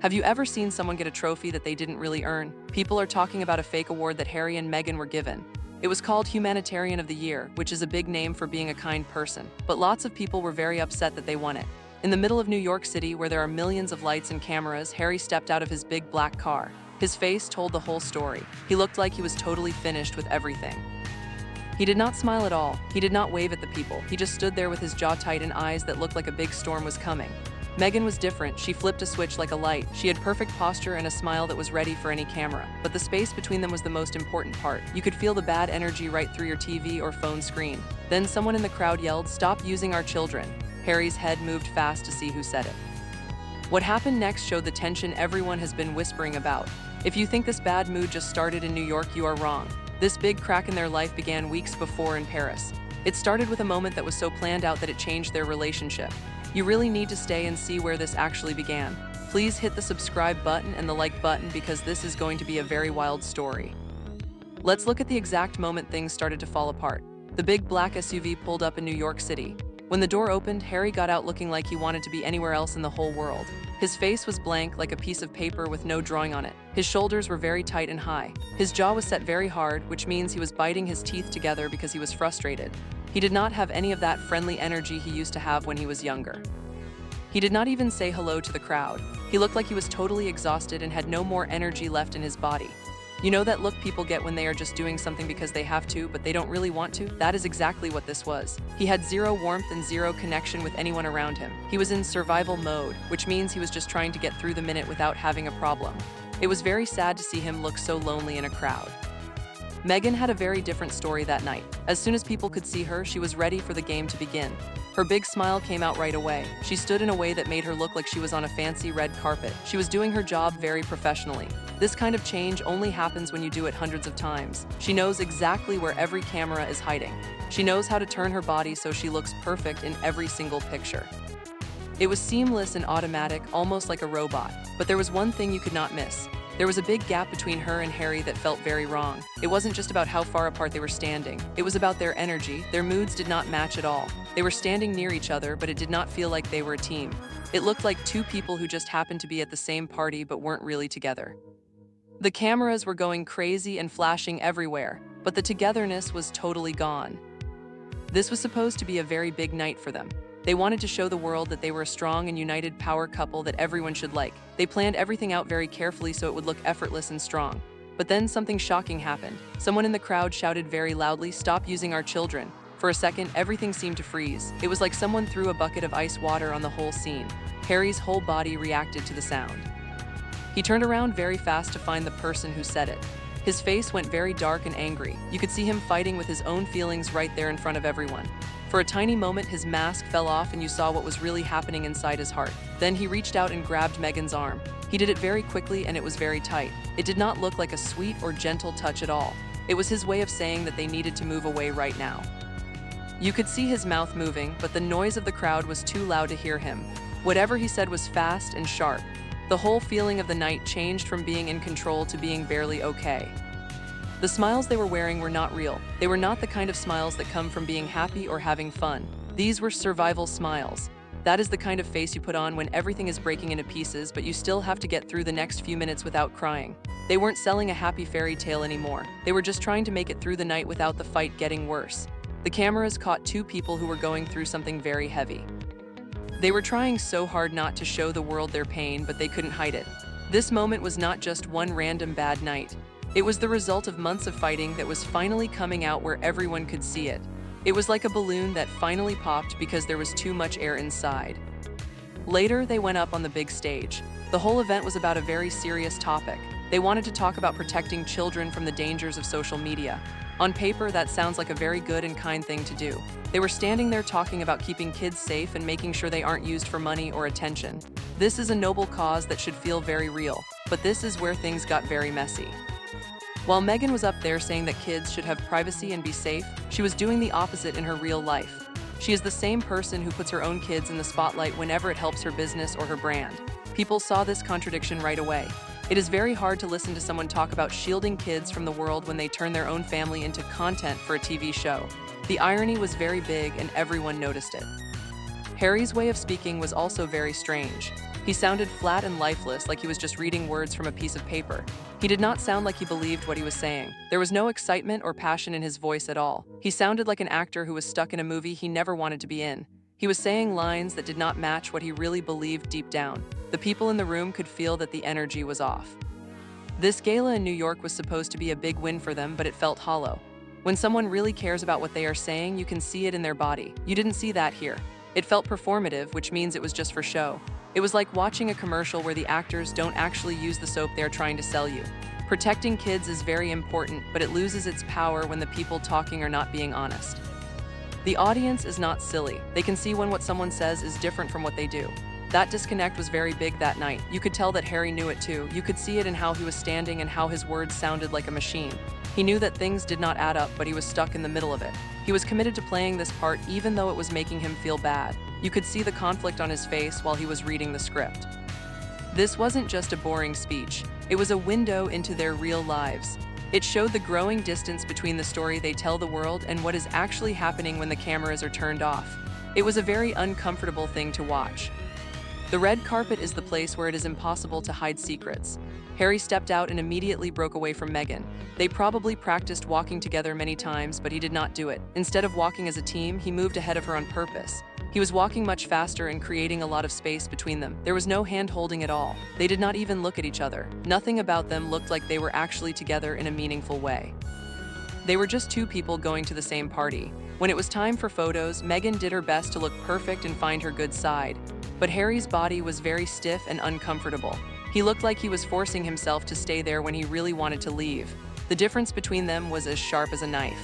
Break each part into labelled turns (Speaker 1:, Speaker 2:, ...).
Speaker 1: Have you ever seen someone get a trophy that they didn't really earn? People are talking about a fake award that Harry and Meghan were given. It was called Humanitarian of the Year, which is a big name for being a kind person. But lots of people were very upset that they won it. In the middle of New York City, where there are millions of lights and cameras, Harry stepped out of his big black car. His face told the whole story. He looked like he was totally finished with everything. He did not smile at all. He did not wave at the people. He just stood there with his jaw tight and eyes that looked like a big storm was coming. Meghan was different. She flipped a switch like a light. She had perfect posture and a smile that was ready for any camera. But the space between them was the most important part. You could feel the bad energy right through your TV or phone screen. Then someone in the crowd yelled, "Stop using our children." Harry's head moved fast to see who said it. What happened next showed the tension everyone has been whispering about. If you think this bad mood just started in New York, you are wrong. This big crack in their life began weeks before in Paris. It started with a moment that was so planned out that it changed their relationship. You really need to stay and see where this actually began. Please hit the subscribe button and the like button because this is going to be a very wild story. Let's look at the exact moment things started to fall apart. The big black SUV pulled up in New York City. When the door opened, Harry got out looking like he wanted to be anywhere else in the whole world. His face was blank, like a piece of paper with no drawing on it. His shoulders were very tight and high. His jaw was set very hard, which means he was biting his teeth together because he was frustrated. He did not have any of that friendly energy he used to have when he was younger. He did not even say hello to the crowd. He looked like he was totally exhausted and had no more energy left in his body. You know that look people get when they are just doing something because they have to, but they don't really want to? That is exactly what this was. He had zero warmth and zero connection with anyone around him. He was in survival mode, which means he was just trying to get through the minute without having a problem. It was very sad to see him look so lonely in a crowd. Meghan had a very different story that night. As soon as people could see her, she was ready for the game to begin. Her big smile came out right away. She stood in a way that made her look like she was on a fancy red carpet. She was doing her job very professionally. This kind of change only happens when you do it hundreds of times. She knows exactly where every camera is hiding. She knows how to turn her body so she looks perfect in every single picture. It was seamless and automatic, almost like a robot. But there was one thing you could not miss. There was a big gap between her and Harry that felt very wrong. It wasn't just about how far apart they were standing. It was about their energy. Their moods did not match at all. They were standing near each other, but it did not feel like they were a team. It looked like two people who just happened to be at the same party but weren't really together. The cameras were going crazy and flashing everywhere, but the togetherness was totally gone. This was supposed to be a very big night for them. They wanted to show the world that they were a strong and united power couple that everyone should like. They planned everything out very carefully so it would look effortless and strong. But then something shocking happened. Someone in the crowd shouted very loudly, "Stop using our children." For a second, everything seemed to freeze. It was like someone threw a bucket of ice water on the whole scene. Harry's whole body reacted to the sound. He turned around very fast to find the person who said it. His face went very dark and angry. You could see him fighting with his own feelings right there in front of everyone. For a tiny moment, his mask fell off and you saw what was really happening inside his heart. Then he reached out and grabbed Meghan's arm. He did it very quickly and it was very tight. It did not look like a sweet or gentle touch at all. It was his way of saying that they needed to move away right now. You could see his mouth moving, but the noise of the crowd was too loud to hear him. Whatever he said was fast and sharp. The whole feeling of the night changed from being in control to being barely okay. The smiles they were wearing were not real. They were not the kind of smiles that come from being happy or having fun. These were survival smiles. That is the kind of face you put on when everything is breaking into pieces, but you still have to get through the next few minutes without crying. They weren't selling a happy fairy tale anymore. They were just trying to make it through the night without the fight getting worse. The cameras caught two people who were going through something very heavy. They were trying so hard not to show the world their pain, but they couldn't hide it. This moment was not just one random bad night. It was the result of months of fighting that was finally coming out where everyone could see it. It was like a balloon that finally popped because there was too much air inside. Later, they went up on the big stage. The whole event was about a very serious topic. They wanted to talk about protecting children from the dangers of social media. On paper, that sounds like a very good and kind thing to do. They were standing there talking about keeping kids safe and making sure they aren't used for money or attention. This is a noble cause that should feel very real, but this is where things got very messy. While Meghan was up there saying that kids should have privacy and be safe, she was doing the opposite in her real life. She is the same person who puts her own kids in the spotlight whenever it helps her business or her brand. People saw this contradiction right away. It is very hard to listen to someone talk about shielding kids from the world when they turn their own family into content for a TV show. The irony was very big and everyone noticed it. Harry's way of speaking was also very strange. He sounded flat and lifeless, like he was just reading words from a piece of paper. He did not sound like he believed what he was saying. There was no excitement or passion in his voice at all. He sounded like an actor who was stuck in a movie he never wanted to be in. He was saying lines that did not match what he really believed deep down. The people in the room could feel that the energy was off. This gala in New York was supposed to be a big win for them, but it felt hollow. When someone really cares about what they are saying, you can see it in their body. You didn't see that here. It felt performative, which means it was just for show. It was like watching a commercial where the actors don't actually use the soap they're trying to sell you. Protecting kids is very important, but it loses its power when the people talking are not being honest. The audience is not silly. They can see when what someone says is different from what they do. That disconnect was very big that night. You could tell that Harry knew it too. You could see it in how he was standing and how his words sounded like a machine. He knew that things did not add up, but he was stuck in the middle of it. He was committed to playing this part even though it was making him feel bad. You could see the conflict on his face while he was reading the script. This wasn't just a boring speech. It was a window into their real lives. It showed the growing distance between the story they tell the world and what is actually happening when the cameras are turned off. It was a very uncomfortable thing to watch. The red carpet is the place where it is impossible to hide secrets. Harry stepped out and immediately broke away from Meghan. They probably practiced walking together many times, but he did not do it. Instead of walking as a team, he moved ahead of her on purpose. He was walking much faster and creating a lot of space between them. There was no hand-holding at all. They did not even look at each other. Nothing about them looked like they were actually together in a meaningful way. They were just two people going to the same party. When it was time for photos, Meghan did her best to look perfect and find her good side. But Harry's body was very stiff and uncomfortable. He looked like he was forcing himself to stay there when he really wanted to leave. The difference between them was as sharp as a knife.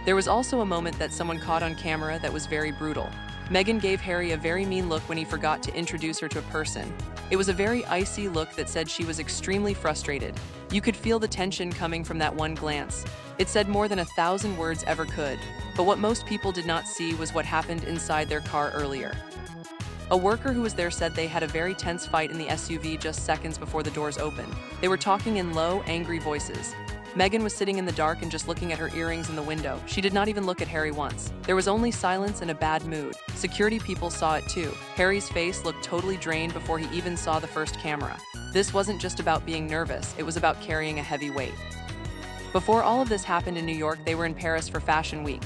Speaker 1: There was also a moment that someone caught on camera that was very brutal. Meghan gave Harry a very mean look when he forgot to introduce her to a person. It was a very icy look that said she was extremely frustrated. You could feel the tension coming from that one glance. It said more than 1,000 words ever could. But what most people did not see was what happened inside their car earlier. A worker who was there said they had a very tense fight in the SUV just seconds before the doors opened. They were talking in low, angry voices. Meghan was sitting in the dark and just looking at her earrings in the window. She did not even look at Harry once. There was only silence and a bad mood. Security people saw it too. Harry's face looked totally drained before he even saw the first camera. This wasn't just about being nervous, it was about carrying a heavy weight. Before all of this happened in New York, they were in Paris for Fashion Week.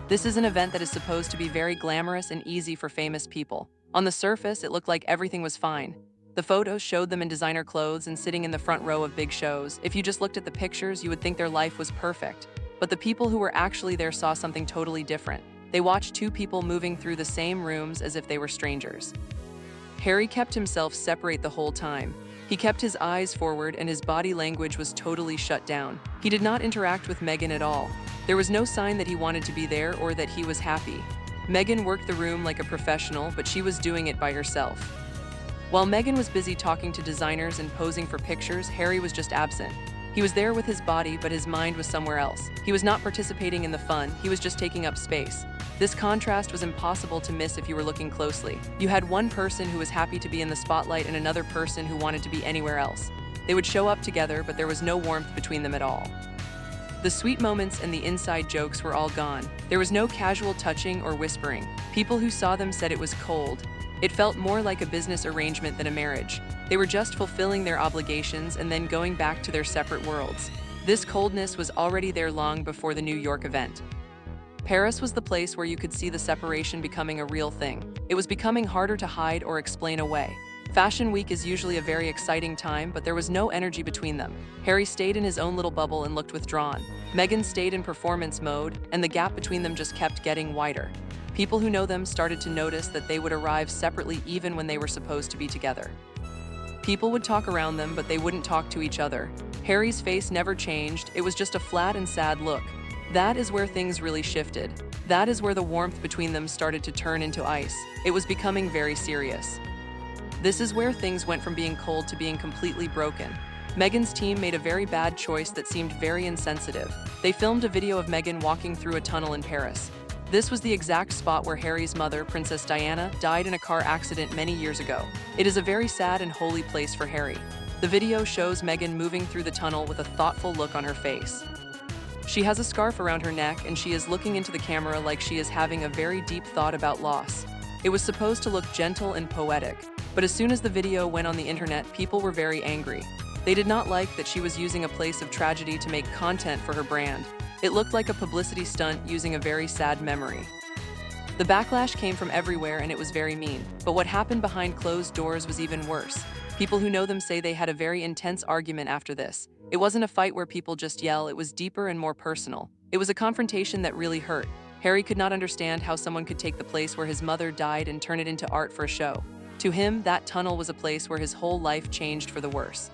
Speaker 1: This is an event that is supposed to be very glamorous and easy for famous people. On the surface, it looked like everything was fine. The photos showed them in designer clothes and sitting in the front row of big shows. If you just looked at the pictures, you would think their life was perfect. But the people who were actually there saw something totally different. They watched two people moving through the same rooms as if they were strangers. Harry kept himself separate the whole time. He kept his eyes forward and his body language was totally shut down. He did not interact with Meghan at all. There was no sign that he wanted to be there or that he was happy. Meghan worked the room like a professional, but she was doing it by herself. While Meghan was busy talking to designers and posing for pictures, Harry was just absent. He was there with his body, but his mind was somewhere else. He was not participating in the fun, he was just taking up space. This contrast was impossible to miss if you were looking closely. You had one person who was happy to be in the spotlight and another person who wanted to be anywhere else. They would show up together, but there was no warmth between them at all. The sweet moments and the inside jokes were all gone. There was no casual touching or whispering. People who saw them said it was cold. It felt more like a business arrangement than a marriage. They were just fulfilling their obligations and then going back to their separate worlds. This coldness was already there long before the New York event. Paris was the place where you could see the separation becoming a real thing. It was becoming harder to hide or explain away. Fashion Week is usually a very exciting time, but there was no energy between them. Harry stayed in his own little bubble and looked withdrawn. Meghan stayed in performance mode, and the gap between them just kept getting wider. People who know them started to notice that they would arrive separately even when they were supposed to be together. People would talk around them, but they wouldn't talk to each other. Harry's face never changed, it was just a flat and sad look. That is where things really shifted. That is where the warmth between them started to turn into ice. It was becoming very serious. This is where things went from being cold to being completely broken. Meghan's team made a very bad choice that seemed very insensitive. They filmed a video of Meghan walking through a tunnel in Paris. This was the exact spot where Harry's mother, Princess Diana, died in a car accident many years ago. It is a very sad and holy place for Harry. The video shows Meghan moving through the tunnel with a thoughtful look on her face. She has a scarf around her neck and she is looking into the camera like she is having a very deep thought about loss. It was supposed to look gentle and poetic, But as soon as the video went on the internet, people were very angry. They did not like that she was using a place of tragedy to make content for her brand. It looked like a publicity stunt using a very sad memory. The backlash came from everywhere and it was very mean. But what happened behind closed doors was even worse. People who know them say they had a very intense argument after this. It wasn't a fight where people just yell, it was deeper and more personal. It was a confrontation that really hurt. Harry could not understand how someone could take the place where his mother died and turn it into art for a show. To him, that tunnel was a place where his whole life changed for the worse.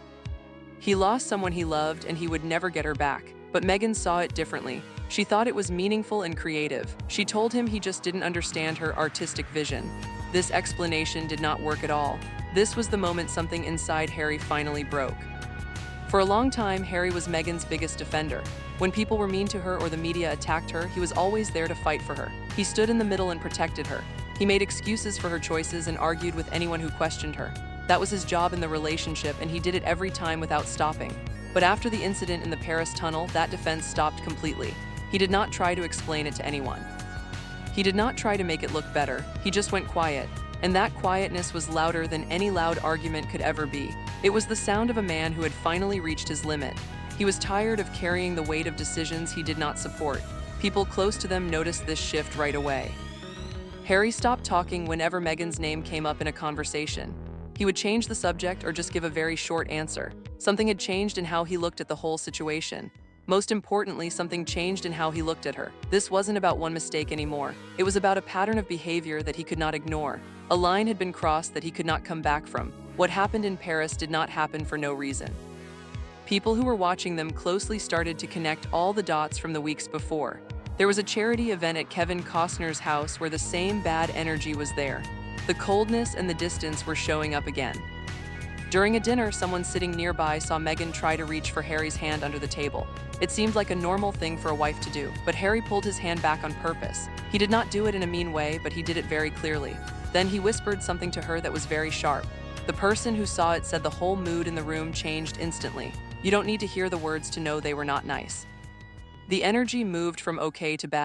Speaker 1: He lost someone he loved and he would never get her back. But Meghan saw it differently. She thought it was meaningful and creative. She told him he just didn't understand her artistic vision. This explanation did not work at all. This was the moment something inside Harry finally broke. For a long time, Harry was Meghan's biggest defender. When people were mean to her or the media attacked her, he was always there to fight for her. He stood in the middle and protected her. He made excuses for her choices and argued with anyone who questioned her. That was his job in the relationship, and he did it every time without stopping. But after the incident in the Paris tunnel, that defense stopped completely. He did not try to explain it to anyone. He did not try to make it look better. He just went quiet. And that quietness was louder than any loud argument could ever be. It was the sound of a man who had finally reached his limit. He was tired of carrying the weight of decisions he did not support. People close to them noticed this shift right away. Harry stopped talking whenever Meghan's name came up in a conversation. He would change the subject or just give a very short answer. Something had changed in how he looked at the whole situation. Most importantly, something changed in how he looked at her. This wasn't about one mistake anymore. It was about a pattern of behavior that he could not ignore. A line had been crossed that he could not come back from. What happened in Paris did not happen for no reason. People who were watching them closely started to connect all the dots from the weeks before. There was a charity event at Kevin Costner's house where the same bad energy was there. The coldness and the distance were showing up again. During a dinner, someone sitting nearby saw Meghan try to reach for Harry's hand under the table. It seemed like a normal thing for a wife to do, but Harry pulled his hand back on purpose. He did not do it in a mean way, but he did it very clearly. Then he whispered something to her that was very sharp. The person who saw it said the whole mood in the room changed instantly. You don't need to hear the words to know they were not nice. The energy moved from okay to bad.